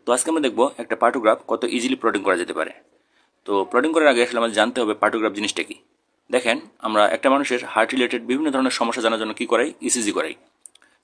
তো আজকে আমরা দেখব একটা পার্টোগ্রাফ কত ইজিলি প্লটিং করা যেতে পারে। তো প্লটিং করার আগে আসলে আমাদের জানতে হবে পার্টোগ্রাফ জিনিসটা কি। দেখেন, আমরা একটা মানুষের হার্ট রিলেটেড বিভিন্ন ধরনের সমস্যা জানার জন্য কি করাই, ইসিজি করাই।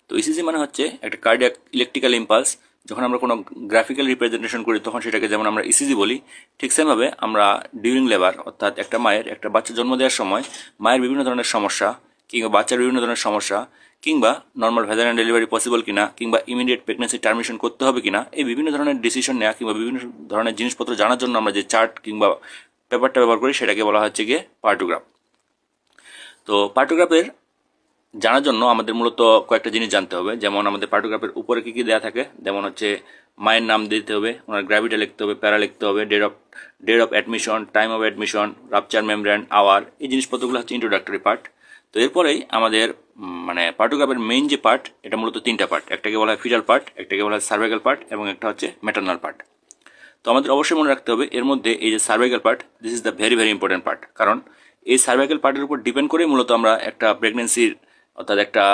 তো ইসিজি মানে হচ্ছে একটা কার্ডিয়াক ইলেকট্রিক্যাল ইম্পালস। যখন আমরা কোনো গ্রাফিক্যাল রিপ্রেজেন্টেশন করি তখন সেটাকে যেমন আমরা ইসিজি বলি, ঠিক সেমভাবে আমরা ডিউরিং লেবার অর্থাৎ একটা মায়ের একটা বাচ্চা জন্ম দেওয়ার সময় মায়ের বিভিন্ন ধরনের সমস্যা কিংবা বাচ্চার বিভিন্ন ধরনের সমস্যা কিংবা নর্মাল ভ্যাজাইনাল ডেলিভারি পসিবল কিনা কিংবা ইমিডিয়েট প্রেগনেন্সি টার্মিনেশন করতে হবে কিনা, এই বিভিন্ন ধরনের ডিসিশন নেওয়া কিংবা বিভিন্ন ধরনের জিনিসপত্র জানার জন্য আমরা যে চার্ট কিংবা পেপারটা ব্যবহার করি সেটাকে বলা হচ্ছে গিয়ে পার্টোগ্রাফ। তো পার্টোগ্রাফের জানার জন্য আমাদের মূলত কয়েকটা জিনিস জানতে হবে। যেমন আমাদের পার্টোগ্রাফের উপরে কী কী দেওয়া থাকে, যেমন হচ্ছে মায়ের নাম দিতে হবে, ওনার গ্র্যাভিটা লিখতে হবে, প্যারা লিখতে হবে, date of admission, time of admission, rupture membrane, hour, এই জিনিসপত্রগুলো হচ্ছে ইন্ট্রোডাক্টরি পার্ট। তো এরপরেই আমাদের মানে পার্টোগ্রাফের মেইন যে পার্ট, এটা মূলত তিনটা পার্ট। একটাকে বলা হয় ফিটাল পার্ট, একটাকে বলা হয় সার্ভাইকাল পার্ট এবং একটা হচ্ছে ম্যাটারনাল পার্ট। তো আমাদের অবশ্যই মনে রাখতে হবে এর মধ্যে এই যে cervical part, this is the very very important part. কারণ এই সার্ভাইকাল পার্টের উপর ডিপেন্ড করে মূলত আমরা একটা প্রেগনেন্সির অর্থাৎ একটা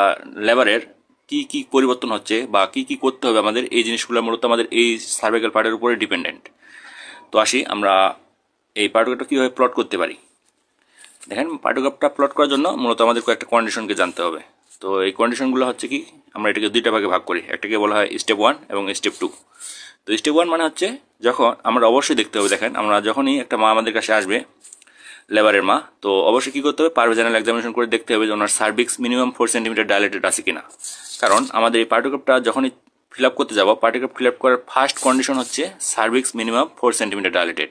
লেবারের কি কি পরিবর্তন হচ্ছে বা কি কি করতে হবে আমাদের, এই জিনিসগুলো মূলত আমাদের এই সার্ভাইকাল পার্টের উপরে ডিপেন্ডেন্ট। তো আসি আমরা এই পার্টোগ্রাফটা কীভাবে প্লট করতে পারি। দেখেন, পার্টোগ্রাফটা প্লট করার জন্য মূলত আমাদের কয়েকটা কন্ডিশনকে জানতে হবে। তো এই কন্ডিশনগুলো হচ্ছে কি, আমরা এটাকে দুইটা ভাগে ভাগ করি। একটাকে বলা হয় স্টেপ 1 এবং স্টেপ 2। তো স্টেপ 1 মানে হচ্ছে যখন আমরা অবশ্যই দেখতে হবে, দেখেন আমরা যখনই একটা মা আমাদের কাছে আসবে, লেবারের মা, তো অবশ্যই কী করতে হবে, পারভেজানাল এক্সামিনেশন করে দেখতে হবে যে ওনার সার্ভিক্স মিনিমাম 4 সেন্টিমিটার ডাইলেটেড আছে কিনা। কারণ আমাদের এই পার্টোগ্রাফটা যখনই ফিল আপ করতে যাবো, পার্টোগ্রাফ ফিল আপ করার ফার্স্ট কন্ডিশন হচ্ছে সার্ভিক্স মিনিমাম 4 সেন্টিমিটার ডাইলেটেড।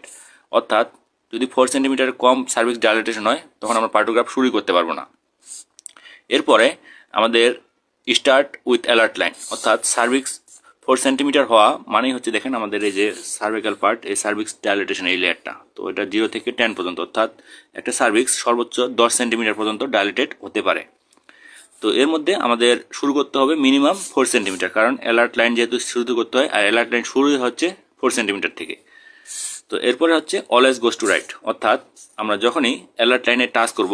অর্থাৎ যদি 4 সেন্টিমিটার কম সার্ভিক্স ডাইলেটেশন হয় তখন আমরা পার্টোগ্রাফ শুরুই করতে পারবো না। এরপরে আমাদের স্টার্ট উইথ অ্যালার্ট লাইন, অর্থাৎ সার্ভিক্স 4 সেন্টিমিটার হওয়া মানেই হচ্ছে, দেখেন আমাদের এই যে সার্ভিক্যাল পার্ট, এই সার্ভিক্স ডাইলেটেশন এই লেয়ারটা, তো এটা 0 থেকে 10 পর্যন্ত, অর্থাৎ একটা সার্ভিক্স সর্বোচ্চ 10 সেন্টিমিটার পর্যন্ত ডাইলেটেড হতে পারে। তো এর মধ্যে আমাদের শুরু করতে হবে মিনিমাম 4 সেন্টিমিটার, কারণ অ্যালার্ট লাইন যেহেতু শুরু করতে হয় আর অ্যালার্ট লাইন শুরু হচ্ছে 4 সেন্টিমিটার থেকে। তো এরপরে হচ্ছে অলওয়েজ গোস টু রাইট, অর্থাৎ আমরা যখনই অ্যালার্ট লাইনে টাচ করব,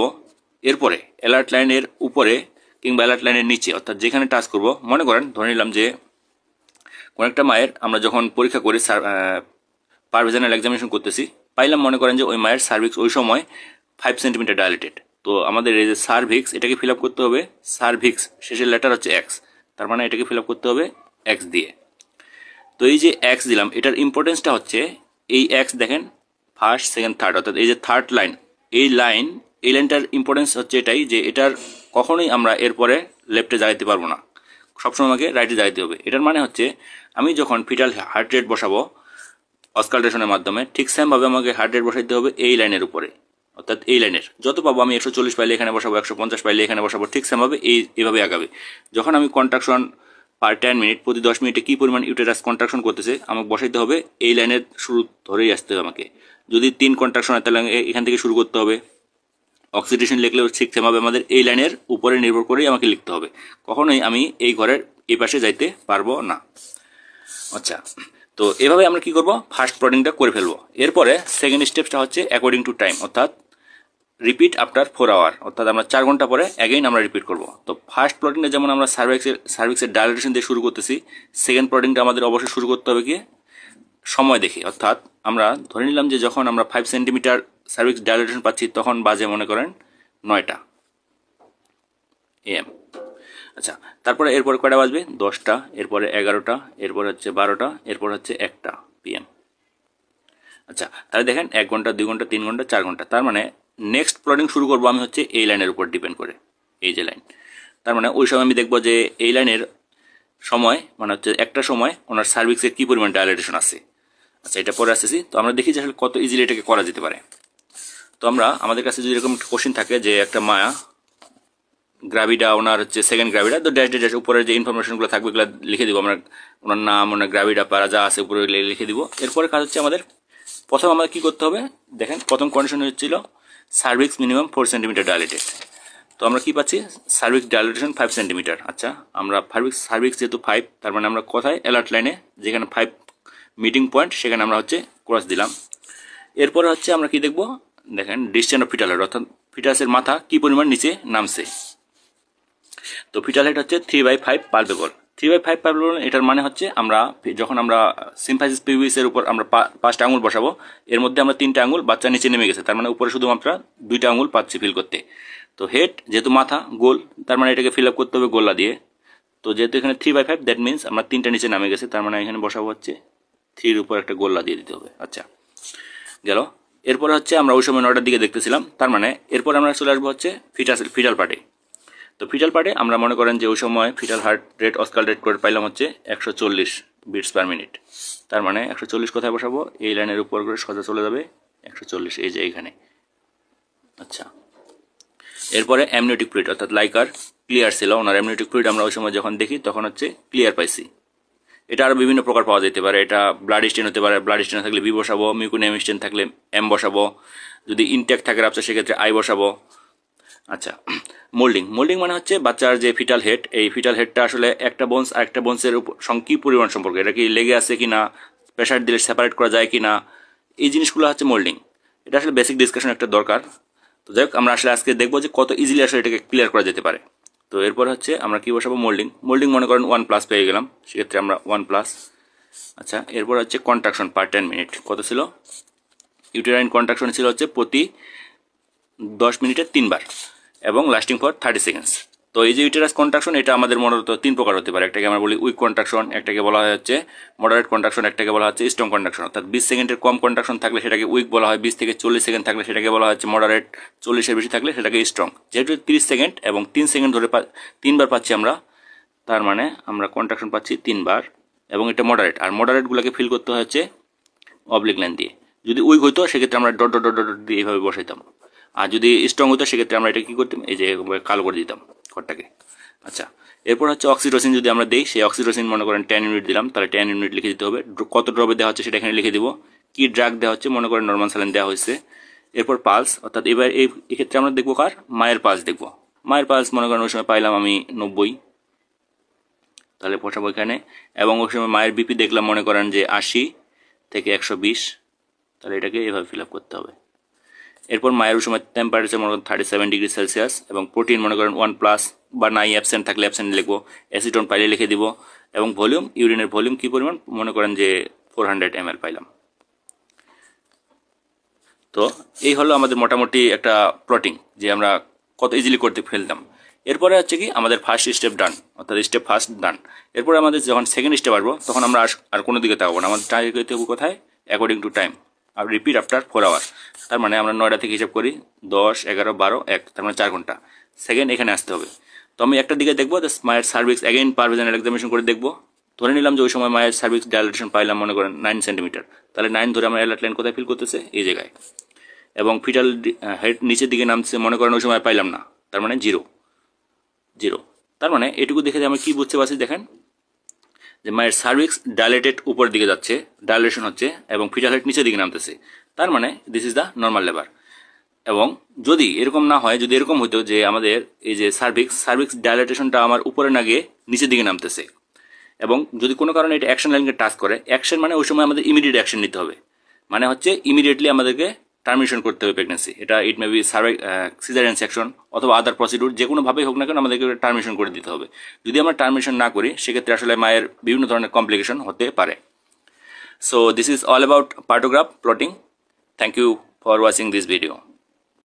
এরপরে অ্যালার্ট লাইনের উপরে কিংবা অ্যালার্ট লাইনের নিচে, অর্থাৎ যেখানে টাচ করব, মনে করেন ধরে নিলাম যে কোনো একটা মায়ের আমরা যখন পরীক্ষা করে পারভেজানাল এক্সামিনেশন করতেছি, পাইলাম মনে করেন যে ওই মায়ের সার্ভিক্স ওই সময় 5 সেন্টিমিটার ডাইলেটেড। তো আমাদের এই যে সার্ভিক্স, এটাকে ফিল আপ করতে হবে, সার্ভিক্স শেষের লেটার হচ্ছে এক্স, তার মানে এটাকে ফিল আপ করতে হবে এক্স দিয়ে। তো এই যে এক্স দিলাম, এটার ইম্পর্টেন্সটা হচ্ছে এই এক্স, দেখেন ফার্স্ট সেকেন্ড থার্ড, অর্থাৎ এই যে থার্ড লাইন, এই লাইনটার ইম্পর্টেন্স হচ্ছে এটাই যে এটার কখনোই আমরা এরপরে লেফটে দাঁড়াইতে পারবো না, সবসময় আমাকে রাইটে দাঁড়াইতে হবে। এটার মানে হচ্ছে আমি যখন ফিটাল হার্ট রেট বসাবো অসকালটেশনের মাধ্যমে, ঠিক সেমভাবে আমাকে হার্ট রেট বসাইতে হবে এই লাইনের উপরে, অর্থাৎ এই লাইনের যত পাবো আমি 140 পাইলে এখানে বসাবো, 150 পাইলে এখানে বসাবো, ঠিক সেমভাবে এইভাবে আগাবে। যখন আমি কন্ট্রাকশন পার 10 মিনিট, প্রতি 10 মিনিটে কী পরিমাণ ইউটেরাস কন্ট্রাকশন করতেছে আমাকে বসাইতে হবে এই লাইনের শুরু ধরেই আসতে হবে আমাকে। যদি 3 কন্ট্রাকশন হয় তাহলে এখান থেকে শুরু করতে হবে। অক্সিডেশন লিখলেও ঠিক সেভাবে আমাদের এই লাইনের উপরে নির্ভর করেই আমাকে লিখতে হবে, কখনোই আমি এই ঘরের এই পাশে যাইতে পারবো না। আচ্ছা, তো এভাবে আমরা কি করব, ফার্স্ট প্লটিংটা করে ফেলবো। এরপরে সেকেন্ড স্টেপটা হচ্ছে অ্যাকর্ডিং টু টাইম, অর্থাৎ রিপিট আফটার 4 আওয়ার, অর্থাৎ আমরা 4 ঘন্টা পরে অ্যাগেইন আমরা রিপিট করব। তো ফার্স্ট প্লটিংটা যেমন আমরা সার্ভিক্সের ডাইলেটেশন দিয়ে শুরু করতেছি, সেকেন্ড প্লটিংটা আমাদের অবশ্যই শুরু করতে হবে কি সময় দেখে। অর্থাৎ আমরা ধরে নিলাম যে যখন আমরা 5 সেন্টিমিটার সার্ভিক্স ডাইলেটেশন পাচ্ছি তখন বাজে মনে করেন 9টা AM। আচ্ছা, তারপরে এরপরে কয়টা বাজবে, 10টা, এরপরে 11টা, এরপর হচ্ছে 12টা, এরপর হচ্ছে 1টা PM। আচ্ছা, তাহলে দেখেন 1 ঘন্টা, 2 ঘন্টা, 3 ঘন্টা, 4 ঘন্টা, তার মানে নেক্সট প্লটিং শুরু করবো আমি হচ্ছে এই লাইনের উপর ডিপেন্ড করে, এই যে লাইন। তার মানে ওই সময় আমি দেখবো যে এই লাইনের সময় মানে হচ্ছে একটা সময় ওনার সার্ভিক্সের কী পরিমাণ ডাইলেটেশন আছে। আচ্ছা, এটা পরে আসতেছি। তো আমরা দেখি যে আসলে কত ইজিলি এটাকে করা যেতে পারে। তো আমরা আমাদের কাছে যদি এরকম কোশ্চেন থাকে যে একটা মায়া গ্রাভিডা, ওনার হচ্ছে সেকেন্ড গ্রাভিডা, তো ড্যাশ উপরের যে ইনফরমেশনগুলো থাকবে এগুলো লিখে দিব আমরা, ওনার নাম, ওনার গ্রাভিডা পারা যা আছে উপরে লিখে দিব। এরপরে কাজ হচ্ছে আমাদের প্রথম আমাদের কী করতে হবে, দেখেন প্রথম কন্ডিশন হচ্ছিল সার্ভিক্স মিনিমাম 4 সেন্টিমিটার ডাইলেটেড। তো আমরা কি পাচ্ছি, সার্ভিক্স ডাইলেটেশন 5 সেন্টিমিটার। আচ্ছা, আমরা সার্ভিক্স যেহেতু 5, তার মানে আমরা কোথায় অ্যালার্ট লাইনে যেখানে 5 মিটিং পয়েন্ট সেখানে আমরা হচ্ছে ক্রস দিলাম। এরপরে হচ্ছে আমরা কি দেখব, দেখেন ডিসটেন্স অফ ফিটাল হেড, অর্থাৎ ফিটাসের মাথা কি পরিমাণ নিচে নামছে। তো ফিটাল হেড হচ্ছে 3/5 পালপেবল, 3/5 প্যারাবোলা এটার মানে হচ্ছে আমরা যখন আমরা সিম্পাইসিস পিউবিস এর উপর আমরা 5টা আঙুল বসাবো, এর মধ্যে আমরা 3টা আঙুল বাচ্চা নিচে নেমে গেছে, তার মানে উপরে শুধুমাত্র 2টা আঙুল পাচ্ছি ফিল করতে। তো হেড যেহেতু মাথা গোল, তার মানে এটাকে ফিল আপ করতে হবে গোল্লা দিয়ে। তো যেহেতু এখানে 3/5 দ্যাট মিনস আমরা 3টা নিচে নামে গেছে, তার মানে এখানে বসাবো হচ্ছে 3 এর উপর একটা গোল্লা দিয়ে দিতে হবে। আচ্ছা গেল। এরপরে হচ্ছে আমরা ওই সময় 9টার দিকে দেখতেছিলাম, তার মানে এরপর আমরা চলে আসবো হচ্ছে ফিটাল পার্টে। তো ফিটাল পার্টে আমরা মনে করেন যে ওই সময় ফিটাল হার্ট রেট অস্কাল রেট করে পাইলাম হচ্ছে 140 বিটস পার মিনিট। তার মানে 140 কোথায় বসাবো, এই লাইনের উপর করে সোজা চলে যাবে 140, এই যে এইখানে। আচ্ছা এরপরে অ্যামনিওটিক ফ্লুইড অর্থাৎ লাইকার ক্লিয়ার ছিল, ওনার অ্যামনিওটিক ফ্লুইড আমরা ওই সময় যখন দেখি তখন হচ্ছে ক্লিয়ার পাইছি। এটা আরও বিভিন্ন প্রকার পাওয়া যেতে পারে, এটা ব্লাড স্টেন হতে পারে, ব্লাড স্টেন থাকলে বি বসাবো, মিউকোনিয়াম স্টেন থাকলে এম বসাবো, যদি ইনটেক থাকে রাপচার সেক্ষেত্রে আই বসাবো। আচ্ছা মোল্ডিং মানে হচ্ছে বাচ্চার যে ফিটাল হেড, এই ফিটাল হেডটা আসলে একটা বোনস আর একটা বোনসের কি পরিমাণ সম্পর্কে, এটা কি লেগে আছে কি না, প্রেশার দিলে সেপারেট করা যায় কি না, এই জিনিসগুলো হচ্ছে মোল্ডিং। এটা আসলে বেসিক ডিসকাশন একটা দরকার। তো যাই হোক আমরা আসলে আজকে দেখবো যে কত ইজিলি আসলে এটাকে ক্লিয়ার করা যেতে পারে। তো এরপর হচ্ছে আমরা কি বসাবো, মোল্ডিং মনে করেন 1+ পেয়ে গেলাম, সেক্ষেত্রে আমরা 1+। আচ্ছা এরপর হচ্ছে কন্ট্রাকশন পার 10 মিনিট কত ছিল, ইউটেরাইন কন্ট্রাকশন ছিল হচ্ছে প্রতি 10 মিনিটে 3 বার এবং লাস্টিং ফর 30 সেকেন্ডস। তো এই যে ইউটেরাস কন্ট্রাকশন এটা আমাদের মূলত 3 প্রকার হতে পারে, একটাকে আমরা বলি উইক কন্ট্রাকশন, একটাকে বলা হয় হচ্ছে মডারেট কন্ট্রাকশন, একটাকে বলা হচ্ছে স্ট্রং কন্ট্রাকশন। অর্থাৎ 20 সেকেন্ডের কম কন্ট্রাকশন থাকলে সেটাকে উইক বলা হয়, 20 থেকে 40 সেকেন্ড থাকলে সেটাকে বলা হচ্ছে মডারেট, 40-এর বেশি থাকলে সেটাকে স্ট্রং। যেহেতু 30 সেকেন্ড এবং 3 সেকেন্ড ধরে 3 বার পাচ্ছি আমরা, তার মানে আমরা কন্ট্রাকশন পাচ্ছি 3 বার এবং এটা মডারেট। আর মডারেটগুলোকে ফিল করতে হচ্ছে অবলিক লাইন দিয়ে। যদি উইক হইতো সেক্ষেত্রে আমরা ডট ডট ডট দিয়ে এইভাবে বসাইতাম, আর যদি স্ট্রং হতো সেক্ষেত্রে আমরা এটা কী করতাম, এই যে কালো করে দিতাম ঘরটাকে। আচ্ছা এরপর হচ্ছে অক্সিটোসিন যদি আমরা দিই, সেই অক্সিটোসিন মনে করেন 10 ইউনিট দিলাম, তাহলে 10 ইউনিট লিখে দিতে হবে। কত ড্রপে দেওয়া হচ্ছে সেটা এখানে লিখে দিব, কি ড্রাগ দেওয়া হচ্ছে মনে করেন নর্মাল স্যালাইন দেওয়া হয়েছে। এরপর পালস, অর্থাৎ এবার এই ক্ষেত্রে আমরা দেখবো কার, মায়ের পালস দেখবো। মায়ের পালস মনে করেন ওই সময় পাইলাম আমি 90, তাহলে বসাবো এখানে। এবং ওই সময় মায়ের বিপি দেখলাম মনে করেন যে 80 থেকে 120, তাহলে এটাকে এভাবে ফিল আপ করতে হবে। এরপর মায়ের ওই সময় টেম্পারেচার মনে করেন 37 ডিগ্রি সেলসিয়াস এবং প্রোটিন মনে করেন 1+ বা নাই অ্যাবসেন্ট থাকলে অ্যাবসেন্ট লিখবো, অ্যাসিটোন পাইলে লিখে দিব। এবং ভলিউম, ইউরিনের ভলিউম কী পরিমাণ মনে করেন যে 400 ml পাইলাম। তো এই হলো আমাদের মোটামুটি একটা প্লটিং, যে আমরা কত ইজিলি করতে ফেলতাম। এরপরে হচ্ছে কি আমাদের ফার্স্ট স্টেপ ডান, অর্থাৎ স্টেপ ফার্স্ট ডান। এরপরে আমাদের যখন সেকেন্ড স্টেপ আসবো তখন আমরা আর কোনো দিকে তাকাবো না, আমাদের টাইম করতে হবে কোথায়, অ্যাকর্ডিং টু টাইম আর রিপিট আফটার 4 আওয়ার। তার মানে আমরা 9টা থেকে হিসাব করি 10, 11, 12, 1, তার মানে 4 ঘন্টা। সেকেন্ড এখানে আসতে হবে। তো আমি একটা দিকে দেখবো মায়ের সার্ভিক্স অ্যাগেইন পার ভেজানাল এক্সামিনেশন করে দেখবো। ধরে নিলাম যে ওই সময় মায়ের সার্ভিক্স ডাইলেটেশন পাইলাম মনে করেন 9 সেন্টিমিটার, তাহলে 9 ধরে আমরা অ্যালার্ট লাইন কোথায় ফিল করতেছে, এই জায়গায়। এবং ফিটাল হেড নিচের দিকে নামছে মনে করেন ওই সময় পাইলাম না, তার মানে 0। তার মানে এটুকু দেখে যে আমরা কি বুঝতে পারছি, দেখেন যে মায়ের সার্ভিক্স ডাইলেটেড উপরের দিকে যাচ্ছে, ডাইলেশন হচ্ছে, এবং ফিটাল হেড নিচের দিকে নামতেছে, তার মানে this is the normal labour. এবং যদি এরকম না হয়, যদি এরকম হতো যে আমাদের এই যে সার্ভিক্স ডাইলেটেশনটা আমার উপরে না গিয়ে নিচের দিকে নামতেছে, এবং যদি কোনো কারণে এটা অ্যাকশন লাইনকে টাচ করে, অ্যাকশন মানে ওই সময় আমাদের ইমিডিয়েট অ্যাকশন নিতে হবে, মানে হচ্ছে ইমিডিয়েটলি আমাদেরকে টার্মিনেশন করতে হবে প্রেগনেন্সি। এটা ইট মে বি সিজারিয়ান সেকশন অথবা আদার প্রসিডিউর, যে কোনোভাবেই হোক না কেন আমাদেরকে টার্মিনেশন করে দিতে হবে। যদি আমরা টার্মিনেশন না করি সেক্ষেত্রে আসলে মায়ের বিভিন্ন ধরনের কমপ্লিকেশন হতে পারে। So this is all about partograph plotting. Thank you for watching this video.